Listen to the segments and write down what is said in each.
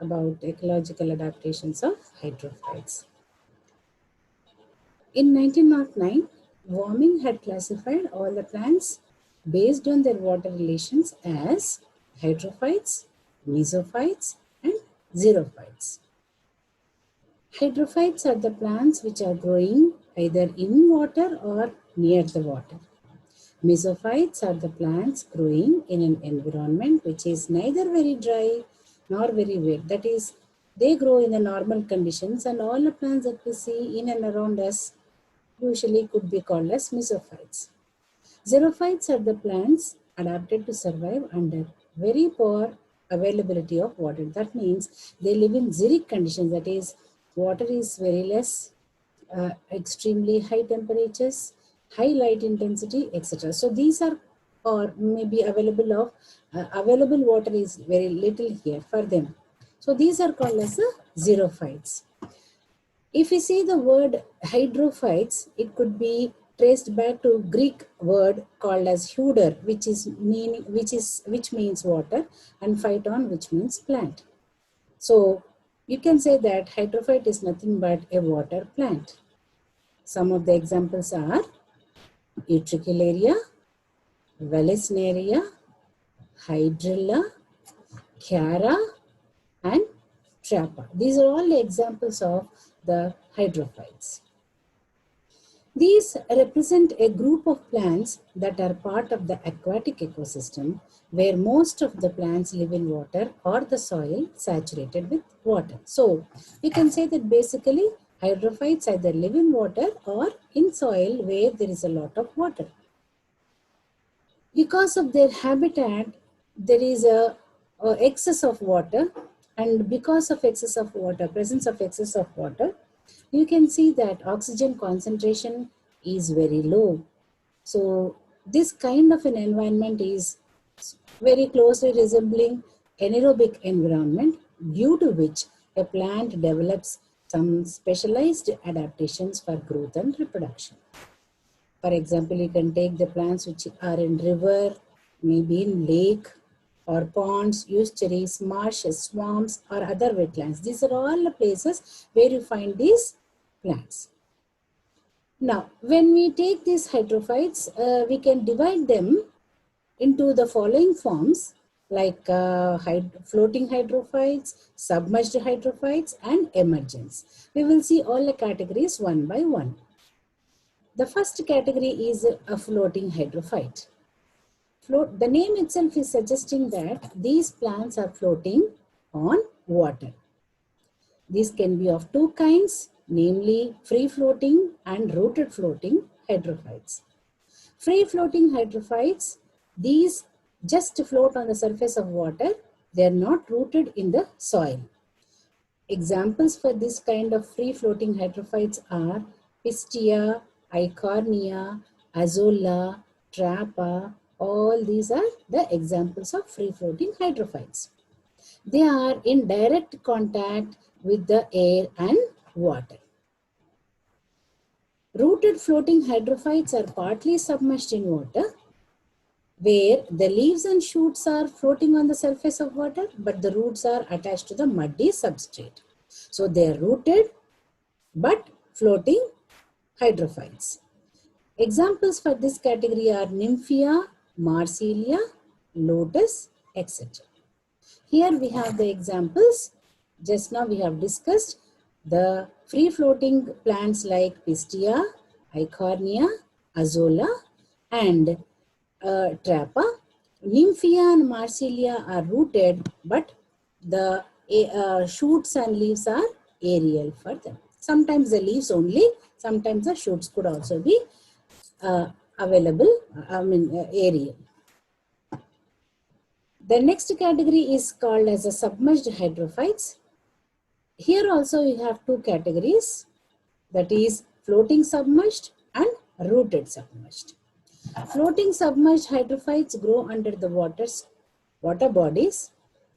about ecological adaptations of hydrophytes. In 1909, Warming had classified all the plants based on their water relations as hydrophytes, mesophytes, and xerophytes. Hydrophytes are the plants which are growing either in water or near the water. Mesophytes are the plants growing in an environment which is neither very dry nor very wet. That is, they grow in the normal conditions, and all the plants that we see in and around us usually could be called as mesophytes. Xerophytes are the plants adapted to survive under very poor availability of water. That means they live in xeric conditions, that is, water is very less, extremely high temperatures, high light intensity, etc. So these are, or maybe available water is very little here for them. So these are called as the xerophytes. If we see the word hydrophytes, it could be traced back to Greek word called as heuder, which means water, and phyton, which means plant. So you can say that hydrophyte is nothing but a water plant. Some of the examples are Utricularia, Vallisneria, Hydrilla, Chiara, and Trappa. These are all the examples of the hydrophytes. These represent a group of plants that are part of the aquatic ecosystem, where most of the plants live in water or the soil saturated with water. So we can say that basically hydrophytes either live in water or in soil where there is a lot of water. Because of their habitat, there is a excess of water, and because of excess of water, presence of excess of water, you can see that oxygen concentration is very low. So this kind of an environment is very closely resembling anaerobic environment, due to which a plant develops some specialized adaptations for growth and reproduction. For example, you can take the plants which are in river, maybe in lake or ponds, estuaries, marshes, swamps, or other wetlands. These are all the places where you find these plants. Now, when we take these hydrophytes, we can divide them into the following forms, like floating hydrophytes, submerged hydrophytes, and emergence. We will see all the categories one by one. The first category is a floating hydrophyte. The name itself is suggesting that these plants are floating on water. These can be of two kinds, namely free floating and rooted floating hydrophytes. Free floating hydrophytes, these just float on the surface of water. They are not rooted in the soil. Examples for this kind of free floating hydrophytes are Pistia, Eichhornia, Azolla, Trappa. All these are the examples of free floating hydrophytes. They are in direct contact with the air and water. Rooted floating hydrophytes are partly submerged in water, where the leaves and shoots are floating on the surface of water, but the roots are attached to the muddy substrate. So they are rooted but floating hydrophytes. Examples for this category are Nymphea, Marsilia, Lotus, etc. Here we have the examples. Just now we have discussed the free floating plants like Pistia, Eichhornia, Azolla, and Trappa. Nymphea and Marsilia are rooted, but the shoots and leaves are aerial for them. Sometimes the leaves only, sometimes the shoots could also be available, aerial. The next category is called as a submerged hydrophytes. Here also we have two categories, that is floating submerged and rooted submerged. Floating submerged hydrophytes grow under the water bodies,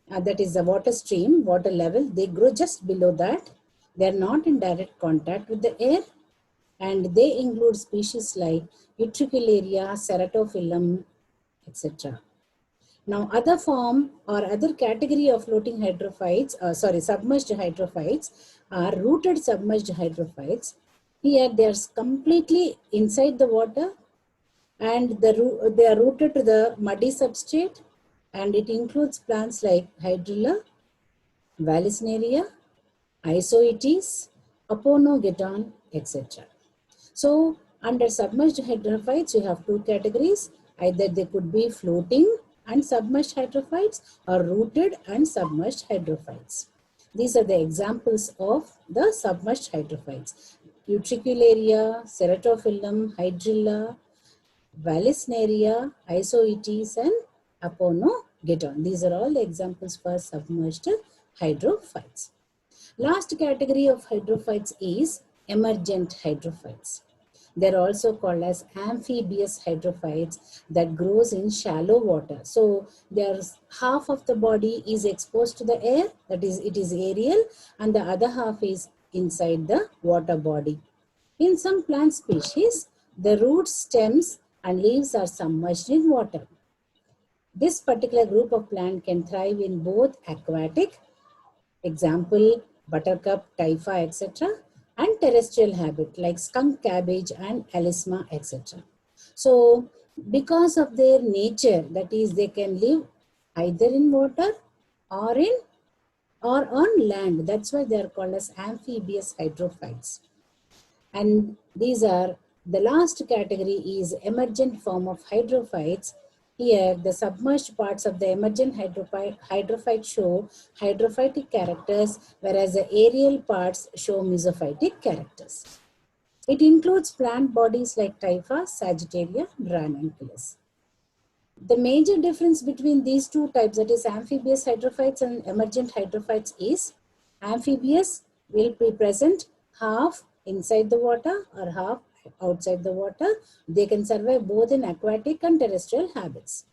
that is the water stream, water level. They grow just below that. They are not in direct contact with the air, and they include species like Utricularia, Ceratophyllum, etc. Now, other form or other category of floating hydrophytes, submerged hydrophytes are rooted submerged hydrophytes. Here they are completely inside the water, and they are rooted to the muddy substrate, and it includes plants like Hydrilla, Vallisneria, Isoetes, Aponogeton, etc. So under submerged hydrophytes, you have two categories. Either they could be floating and submerged hydrophytes or rooted and submerged hydrophytes. These are the examples of the submerged hydrophytes. Utricularia, Ceratophyllum, Hydrilla, Vallisneria, Isoetes, and Aponogeton. These are all the examples for submerged hydrophytes. Last category of hydrophytes is emergent hydrophytes. They're also called as amphibious hydrophytes that grows in shallow water. So there's half of the body is exposed to the air, that is, it is aerial, and the other half is inside the water body. In some plant species, the roots, stems, and leaves are submerged in water. This particular group of plant can thrive in both aquatic, example buttercup, typha, etc., and terrestrial habit like skunk cabbage and alisma, etc. So because of their nature, that is, they can live either in water or on land. That's why they are called as amphibious hydrophytes. And these are, the last category is emergent form of hydrophytes. Here, the submerged parts of the emergent hydrophyte show hydrophytic characters, whereas the aerial parts show mesophytic characters. It includes plant bodies like Typha, Sagittaria, Ranunculus. The major difference between these two types, that is amphibious hydrophytes and emergent hydrophytes, is amphibious will be present half inside the water or half outside the water. They can survive both in aquatic and terrestrial habits.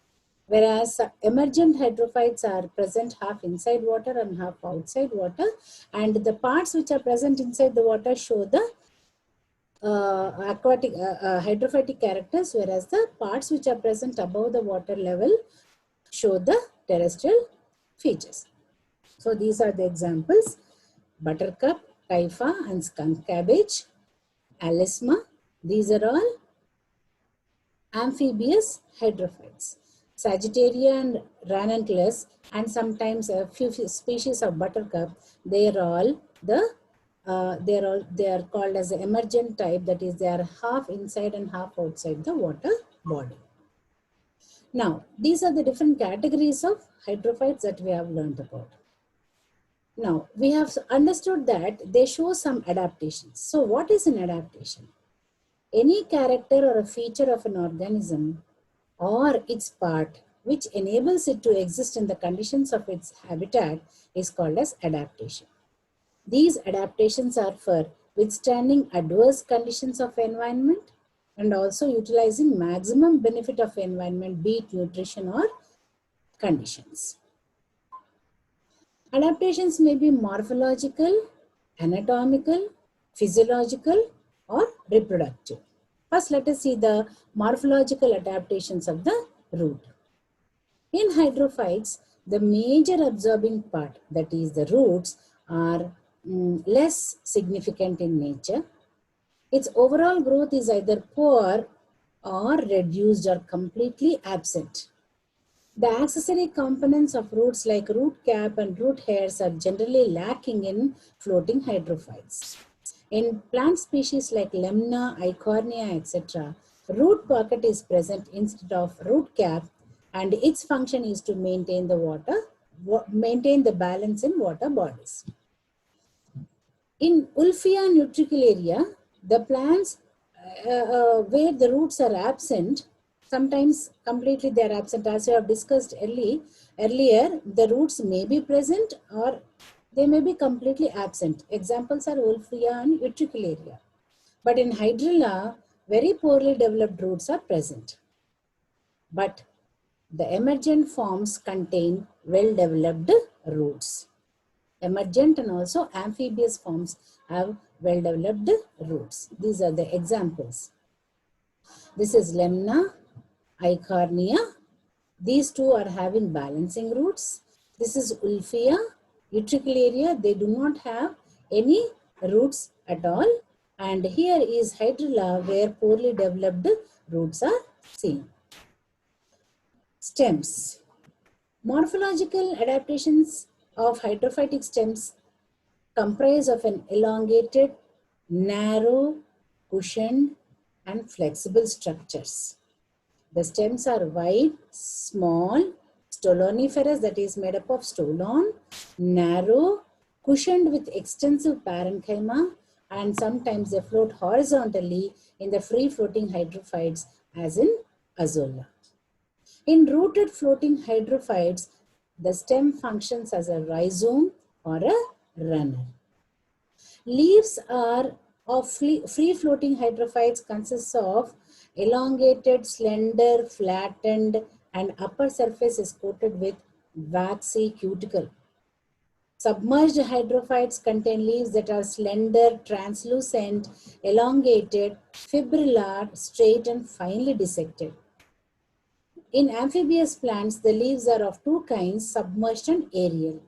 Whereas emergent hydrophytes are present half inside water and half outside water, and the parts which are present inside the water show the hydrophytic characters, whereas the parts which are present above the water level show the terrestrial features. So these are the examples: buttercup, typha, and skunk cabbage, alisma. These are all amphibious hydrophytes. Sagittaria and ranunculus, and sometimes a few species of buttercup, they are all they are called as the emergent type, that is, they are half inside and half outside the water body. Now, these are the different categories of hydrophytes that we have learned about. Now, we have understood that they show some adaptations. So, what is an adaptation? Any character or a feature of an organism or its part which enables it to exist in the conditions of its habitat is called as adaptation. These adaptations are for withstanding adverse conditions of environment and also utilizing maximum benefit of environment, be it nutrition or conditions. Adaptations may be morphological, anatomical, physiological, or reproductive. First, let us see the morphological adaptations of the root. In hydrophytes, the major absorbing part, that is the roots, are less significant in nature. Its overall growth is either poor or reduced or completely absent. The accessory components of roots like root cap and root hairs are generally lacking in floating hydrophytes. In plant species like Lemna, Eichhornia, etc., root pocket is present instead of root cap, and its function is to maintain the balance in water bodies. In Ulfia nutricularia, the plants where the roots are absent, sometimes completely they are absent, as we have discussed earlier, the roots may be present or they may be completely absent. Examples are Ulfia and utricularia. But in Hydrilla, very poorly developed roots are present. But the emergent forms contain well-developed roots. Emergent and also amphibious forms have well-developed roots. These are the examples. This is Lemna, Eichhornia, These two are having balancing roots. This is Ulfia, Utricularia. They do not have any roots at all. And here is Hydrilla, where poorly developed roots are seen. Stems. Morphological adaptations of hydrophytic stems comprise of an elongated, narrow, cushioned, and flexible structures. The stems are wide, small, stoloniferous, that is made up of stolon, narrow, cushioned with extensive parenchyma, and sometimes they float horizontally in the free-floating hydrophytes as in Azolla. In rooted floating hydrophytes, the stem functions as a rhizome or a runner. Leaves are of free-floating hydrophytes consists of elongated, slender, flattened, and upper surface is coated with waxy cuticle. Submerged hydrophytes contain leaves that are slender, translucent, elongated, fibrillar, straight, and finely dissected. In amphibious plants, the leaves are of two kinds, submerged and aerial.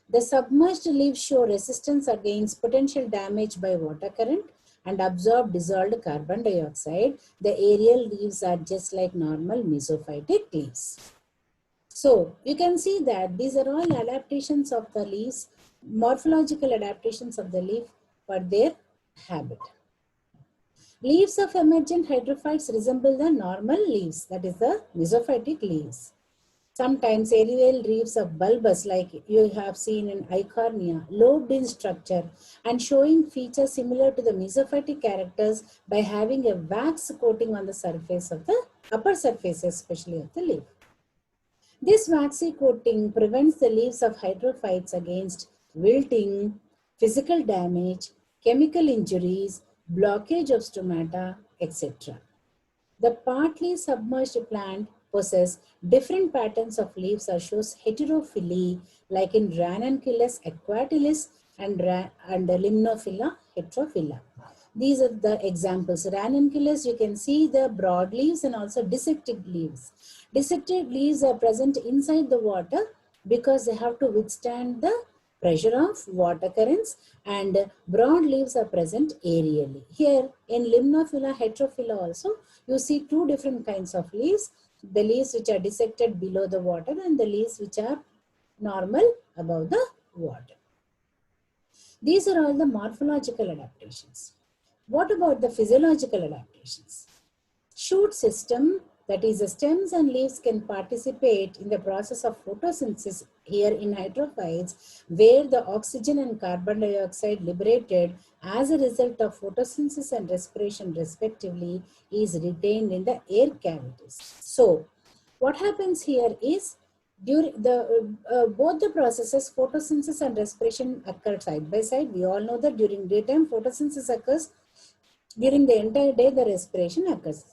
The submerged leaves show resistance against potential damage by water current and absorb dissolved carbon dioxide. The aerial leaves are just like normal mesophytic leaves. So you can see that these are all adaptations of the leaves, morphological adaptations of the leaf for their habit. Leaves of emergent hydrophytes resemble the normal leaves, that is the mesophytic leaves. Sometimes aerial leaves of bulbous, like you have seen in Eichhornia, lobed in structure and showing features similar to the mesophytic characters by having a wax coating on the surface of the upper surface, especially of the leaf. This waxy coating prevents the leaves of hydrophytes against wilting, physical damage, chemical injuries, blockage of stomata, etc. The partly submerged plant possess different patterns of leaves or shows heterophyly, like in Ranunculus equatilis and Limnophila heterophylla. These are the examples. Ranunculus, you can see the broad leaves and also dissected leaves. Dissected leaves are present inside the water because they have to withstand the pressure of water currents, and broad leaves are present aerially. Here in Limnophila heterophylla also, you see two different kinds of leaves, the leaves which are dissected below the water and the leaves which are normal above the water. These are all the morphological adaptations. What about the physiological adaptations? Shoot system, that is the stems and leaves can participate in the process of photosynthesis here in hydrophytes, where the oxygen and carbon dioxide liberated as a result of photosynthesis and respiration respectively is retained in the air cavities. So what happens here is during both the processes, photosynthesis and respiration occur side by side. We all know that during daytime photosynthesis occurs, during the entire day the respiration occurs.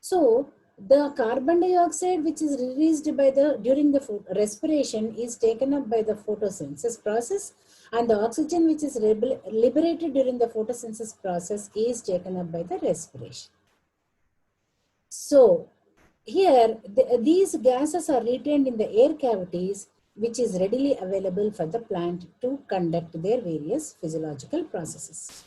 So the carbon dioxide which is released by during the respiration is taken up by the photosynthesis process, and the oxygen which is liberated during the photosynthesis process is taken up by the respiration. So here these gases are retained in the air cavities, which is readily available for the plant to conduct their various physiological processes.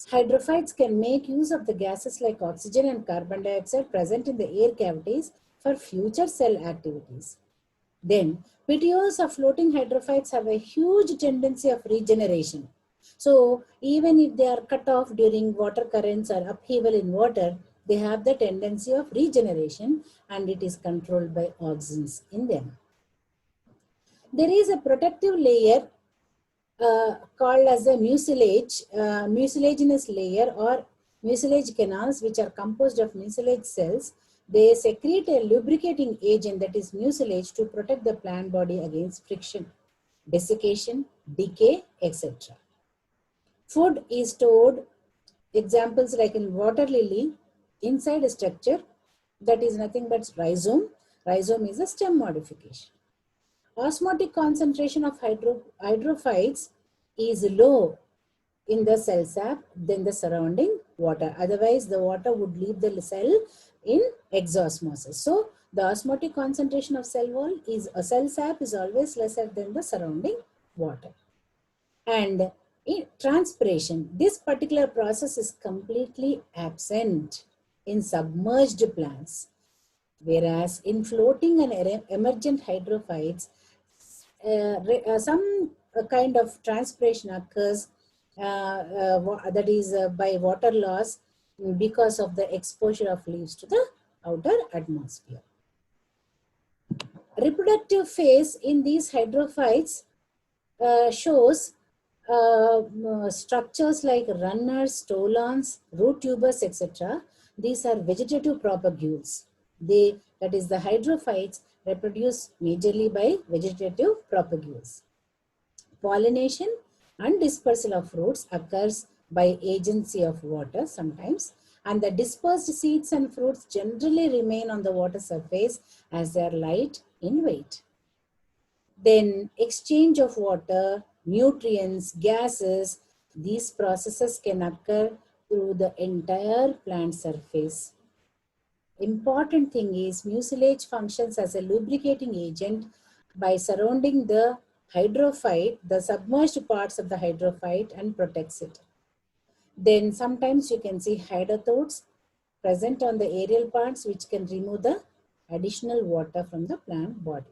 Hydrophytes can make use of the gases like oxygen and carbon dioxide present in the air cavities for future cell activities. Then, petioles of floating hydrophytes have a huge tendency of regeneration. So, even if they are cut off during water currents or upheaval in water, they have the tendency of regeneration, and it is controlled by auxins in them. There is a protective layer called as a mucilaginous layer or mucilage canals, which are composed of mucilage cells. They secrete a lubricating agent, that is mucilage, to protect the plant body against friction, desiccation, decay, etc. Food is stored, examples like in water lily, inside a structure that is nothing but rhizome. Rhizome is a stem modification. Osmotic concentration of hydrophytes is low in the cell sap than the surrounding water. Otherwise, the water would leave the cell in exosmosis. So, the osmotic concentration of cell wall is a cell sap is always lesser than the surrounding water. And in transpiration, this particular process is completely absent in submerged plants, whereas in floating and emergent hydrophytes, some kind of transpiration occurs, that is by water loss because of the exposure of leaves to the outer atmosphere. Reproductive phase in these hydrophytes shows structures like runners, stolons, root tubers, etc. These are vegetative propagules. That is, the hydrophytes reproduce majorly by vegetative propagules. Pollination and dispersal of fruits occurs by agency of water sometimes, and the dispersed seeds and fruits generally remain on the water surface as they are light in weight. Then exchange of water, nutrients, gases, these processes can occur through the entire plant surface. Important thing is mucilage functions as a lubricating agent by surrounding the hydrophyte, the submerged parts of the hydrophyte, and protects it. Then sometimes you can see hydrothodes present on the aerial parts which can remove the additional water from the plant body.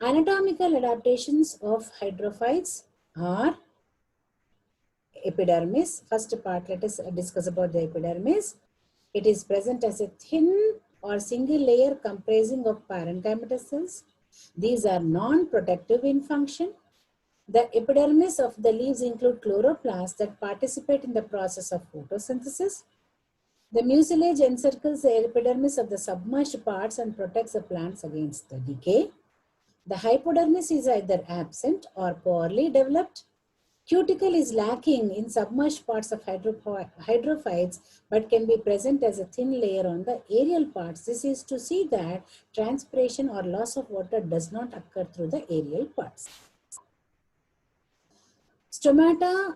Anatomical adaptations of hydrophytes are epidermis. First part, let us discuss about the epidermis. It is present as a thin or single layer comprising of parenchymatous cells. These are non-protective in function. The epidermis of the leaves include chloroplasts that participate in the process of photosynthesis. The mucilage encircles the epidermis of the submerged parts and protects the plants against the decay. The hypodermis is either absent or poorly developed. Cuticle is lacking in submerged parts of hydrophytes but can be present as a thin layer on the aerial parts. This is to see that transpiration or loss of water does not occur through the aerial parts. Stomata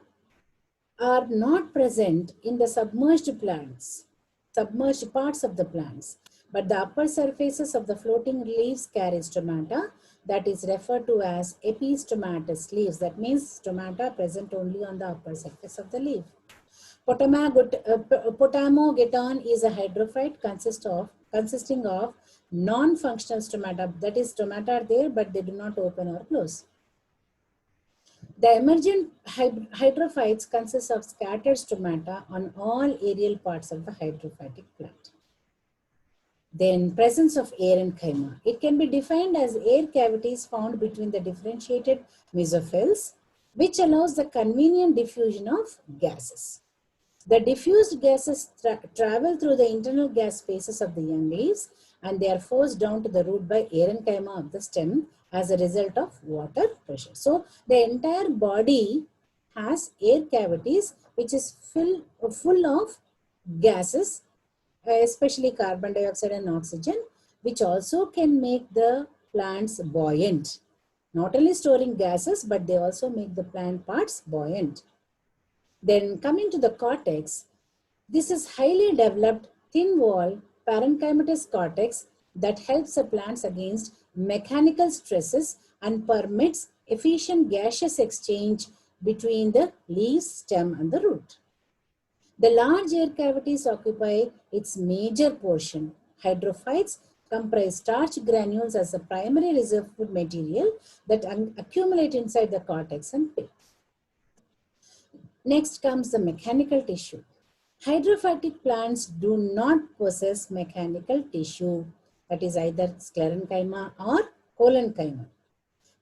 are not present in the submerged parts of the plants, but the upper surfaces of the floating leaves carry stomata, that is referred to as epistomatous leaves. That means stomata present only on the upper surface of the leaf. Potamogeton is a hydrophyte consisting of non-functional stomata. That is, stomata are there, but they do not open or close. The emergent hydrophytes consist of scattered stomata on all aerial parts of the hydrophytic plant. Then presence of aerenchyma. It can be defined as air cavities found between the differentiated mesophyls, which allows the convenient diffusion of gases. The diffused gases travel through the internal gas spaces of the young leaves, and they are forced down to the root by aerenchyma of the stem as a result of water pressure. So the entire body has air cavities which is full of gases, especially carbon dioxide and oxygen, which also can make the plants buoyant. Not only storing gases, but they also make the plant parts buoyant. Then coming to the cortex, this is highly developed thin wall parenchymatous cortex that helps the plants against mechanical stresses and permits efficient gaseous exchange between the leaves, stem and the root. The large air cavities occupy its major portion. Hydrophytes comprise starch granules as the primary reserve food material that accumulate inside the cortex and pith. Next comes the mechanical tissue. Hydrophytic plants do not possess mechanical tissue, that is either sclerenchyma or collenchyma.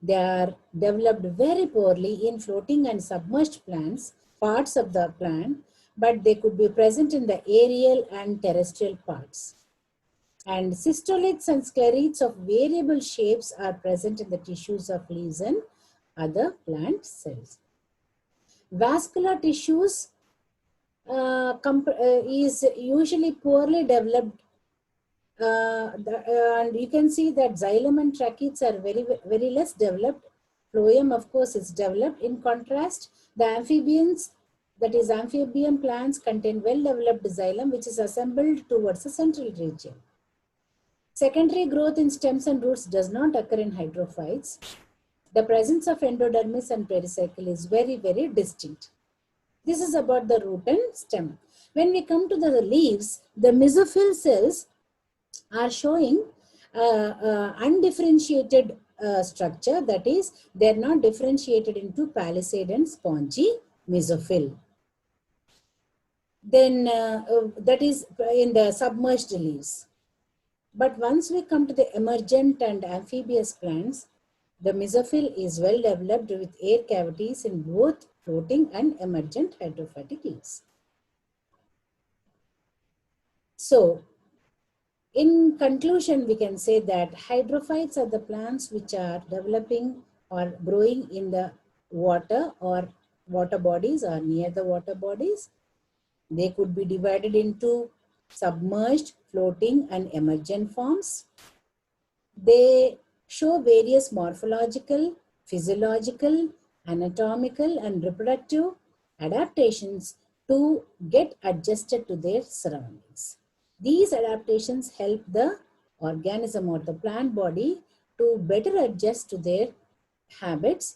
They are developed very poorly in floating and submerged plants, parts of the plant, but they could be present in the aerial and terrestrial parts. And cystoliths and sclerites of variable shapes are present in the tissues of leaves and other plant cells. Vascular tissues is usually poorly developed, and you can see that xylem and tracheids are very less developed. Phloem, of course, is developed. In contrast, the amphibians, that is amphibian plants, contain well-developed xylem which is assembled towards the central region. Secondary growth in stems and roots does not occur in hydrophytes. The presence of endodermis and pericycle is very, very distinct. This is about the root and stem. When we come to the leaves, the mesophyll cells are showing undifferentiated structure, that is, they are not differentiated into palisade and spongy mesophyll. Then that is in the submerged leaves. But once we come to the emergent and amphibious plants, the mesophyll is well developed with air cavities in both floating and emergent hydrophytic leaves. So, in conclusion, we can say that hydrophytes are the plants which are developing or growing in the water or water bodies or near the water bodies. They could be divided into submerged, floating, and emergent forms. They show various morphological, physiological, anatomical, and reproductive adaptations to get adjusted to their surroundings. These adaptations help the organism or the plant body to better adjust to their habitat